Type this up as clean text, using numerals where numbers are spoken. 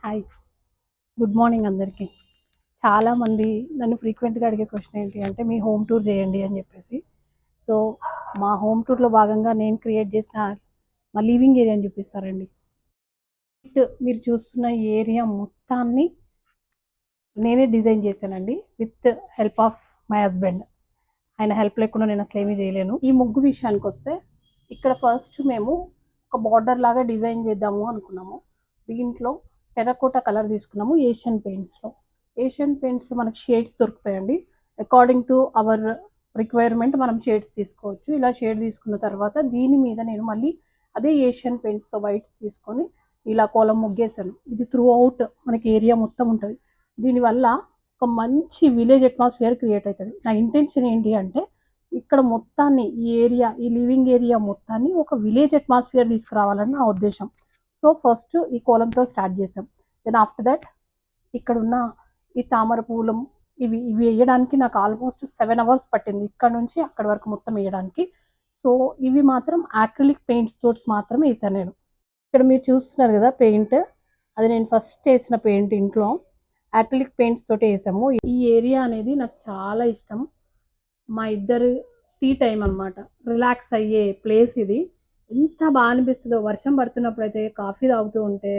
Hi, good morning అందరికీ. చాలామంది నన్ను ఫ్రీక్వెంట్గా అడిగే క్వశ్చన్ ఏంటి అంటే మీ హోమ్ టూర్ చేయండి అని చెప్పేసి. సో మా హోమ్ టూర్లో భాగంగా నేను క్రియేట్ చేసిన మా లివింగ్ ఏరియాని చూపిస్తారండి. మీరు చూస్తున్న ఏరియా మొత్తాన్ని నేనే డిజైన్ చేశానండి with help of my husband. ఆయన హెల్ప్ లేకుండా నేను అసలు ఏమీ చేయలేను. ఈ ముగ్గు విషయానికి వస్తే ఇక్కడ ఫస్ట్ మేము ఒక బార్డర్ లాగా డిజైన్ చేద్దాము అనుకున్నాము. దీంట్లో టెర్రకోటా కలర్ తీసుకున్నాము ఏషియన్ పెయింట్స్లో మనకి షేడ్స్ దొరుకుతాయండి. అకార్డింగ్ టు అవర్ రిక్వైర్మెంట్ మనం షేడ్స్ తీసుకోవచ్చు. ఇలా షేడ్ తీసుకున్న తర్వాత దీని మీద నేను మళ్ళీ అదే ఏషియన్ పెయింట్స్తో వైట్ తీసుకొని ఇలా కోలం ముగ్గేసాను. ఇది త్రూ అవుట్ మనకి ఏరియా మొత్తం ఉంటుంది. దీనివల్ల ఒక మంచి విలేజ్ అట్మాస్ఫియర్ క్రియేట్ అవుతుంది. నా ఇంటెన్షన్ ఏంటి అంటే ఇక్కడ మొత్తాన్ని ఈ లివింగ్ ఏరియా మొత్తాన్ని ఒక విలేజ్ అట్మాస్ఫియర్ తీసుకురావాలని నా ఉద్దేశం. సో ఫస్ట్ ఈ కోలంతో స్టార్ట్ చేసాం. దెన్ ఆఫ్టర్ దట్ ఇక్కడున్న ఈ తామర పూలం ఇవి వేయడానికి నాకు ఆల్మోస్ట్ 7 hours పట్టింది, ఇక్కడ నుంచి అక్కడ వరకు మొత్తం వేయడానికి. సో ఇవి మాత్రం యాక్రిలిక్ పెయింట్స్ తోటి మాత్రమే వేసాను నేను. ఇక్కడ మీరు చూస్తున్నారు కదా పెయింట్, అది నేను ఫస్ట్ వేసిన పెయింట్ ఇంట్లో యాక్రిలిక్ పెయింట్స్ తోటి వేసాము. ఈ ఏరియా అనేది నాకు చాలా ఇష్టం. మా ఇద్దరు టీ టైం అనమాట, రిలాక్స్ అయ్యే ప్లేస్ ఇది. ఎంత బాగా అనిపిస్తుందో వర్షం పడుతున్నప్పుడు అయితే కాఫీ తాగుతూ ఉంటే